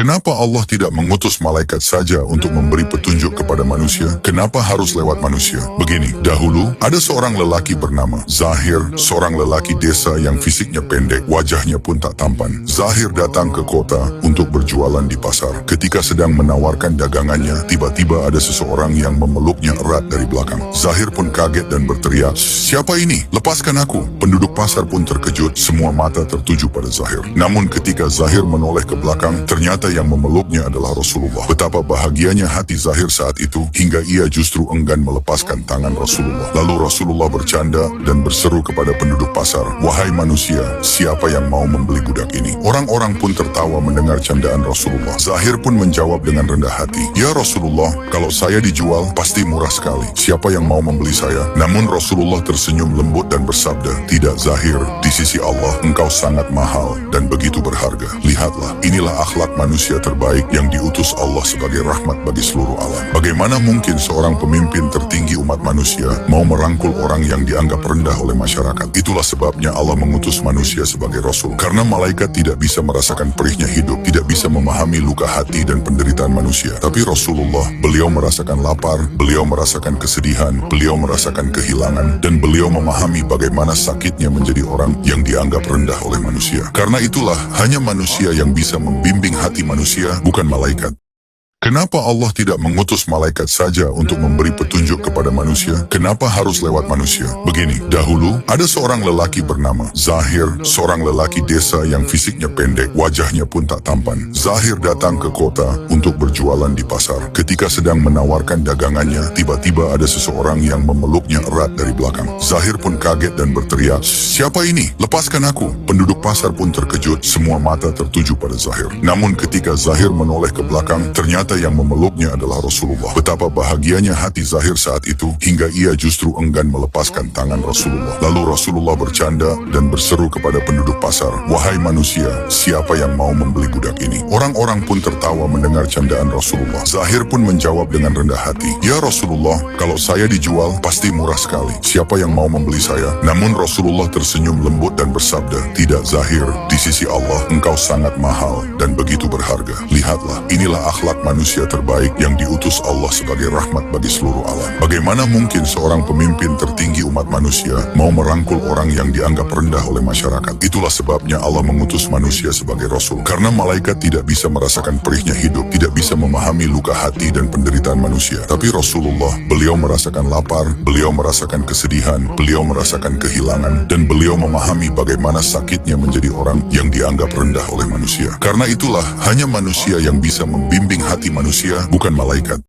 Kenapa Allah tidak mengutus malaikat saja untuk memberi petunjuk kepada manusia? Kenapa harus lewat manusia? Begini, dahulu ada seorang lelaki bernama Zahir, seorang lelaki desa yang fisiknya pendek, wajahnya pun tak tampan. Zahir datang ke kota untuk berjualan di pasar. Ketika sedang menawarkan dagangannya, tiba-tiba ada seseorang yang memeluknya erat dari belakang. Zahir pun kaget dan berteriak, "Siapa ini? Lepaskan aku!" Penduduk pasar pun terkejut, semua mata tertuju pada Zahir. Namun ketika Zahir menoleh ke belakang, ternyata yang memeluknya adalah Rasulullah. Betapa bahagianya hati Zahir saat itu, hingga ia justru enggan melepaskan tangan Rasulullah. Lalu Rasulullah bercanda dan berseru kepada penduduk pasar, "Wahai manusia, siapa yang mau membeli budak ini?" Orang-orang pun tertawa mendengar candaan Rasulullah. Zahir pun menjawab dengan rendah hati, "Ya Rasulullah, kalau saya dijual, pasti murah sekali. Siapa yang mau membeli saya?" Namun Rasulullah tersenyum lembut dan bersabda, "Tidak Zahir, di sisi Allah engkau sangat mahal dan begitu berharga. Lihatlah, inilah akhlak manusia terbaik yang diutus Allah sebagai rahmat bagi seluruh alam." Bagaimana mungkin seorang pemimpin tertinggi umat manusia mau merangkul orang yang dianggap rendah oleh masyarakat? Itulah sebabnya Allah mengutus manusia sebagai Rasul. Karena malaikat tidak bisa merasakan perihnya hidup, tidak bisa memahami luka hati dan penderitaan manusia. Tapi Rasulullah, beliau merasakan lapar, beliau merasakan kesedihan, beliau merasakan kehilangan, dan beliau memahami bagaimana sakitnya menjadi orang yang dianggap rendah oleh manusia. Karena itulah, hanya manusia yang bisa membimbing hati manusia, bukan malaikat. Kenapa Allah tidak mengutus malaikat saja untuk memberi petunjuk kepada manusia? Kenapa harus lewat manusia? Begini, dahulu ada seorang lelaki bernama Zahir, seorang lelaki desa yang fisiknya pendek, wajahnya pun tak tampan. Zahir datang ke kota untuk berjualan di pasar. Ketika sedang menawarkan dagangannya, tiba-tiba ada seseorang yang memeluknya erat dari belakang. Zahir pun kaget dan berteriak, "Siapa ini? Lepaskan aku!" Penduduk pasar pun terkejut, semua mata tertuju pada Zahir. Namun ketika Zahir menoleh ke belakang, ternyata yang memeluknya adalah Rasulullah. Betapa bahagianya hati Zahir saat itu, hingga ia justru enggan melepaskan tangan Rasulullah. Lalu Rasulullah bercanda dan berseru kepada penduduk pasar, "Wahai manusia, siapa yang mau membeli budak ini?" Orang-orang pun tertawa mendengar candaan Rasulullah. Zahir pun menjawab dengan rendah hati, "Ya Rasulullah, kalau saya dijual, pasti murah sekali. Siapa yang mau membeli saya?" Namun Rasulullah tersenyum lembut dan bersabda, "Tidak Zahir, di sisi Allah engkau sangat mahal dan begitu berharga. Lihatlah, inilah akhlak manusia terbaik yang diutus Allah sebagai rahmat bagi seluruh alam." Bagaimana mungkin seorang pemimpin tertinggi umat manusia mau merangkul orang yang dianggap rendah oleh masyarakat? Itulah sebabnya Allah mengutus manusia sebagai Rasul. Karena malaikat tidak bisa merasakan perihnya hidup, tidak bisa memahami luka hati dan penderitaan manusia. Tapi Rasulullah, beliau merasakan lapar, beliau merasakan kesedihan, beliau merasakan kehilangan, dan beliau memahami bagaimana sakitnya menjadi orang yang dianggap rendah oleh manusia. Karena itulah, hanya manusia yang bisa membimbing hati manusia, bukan malaikat.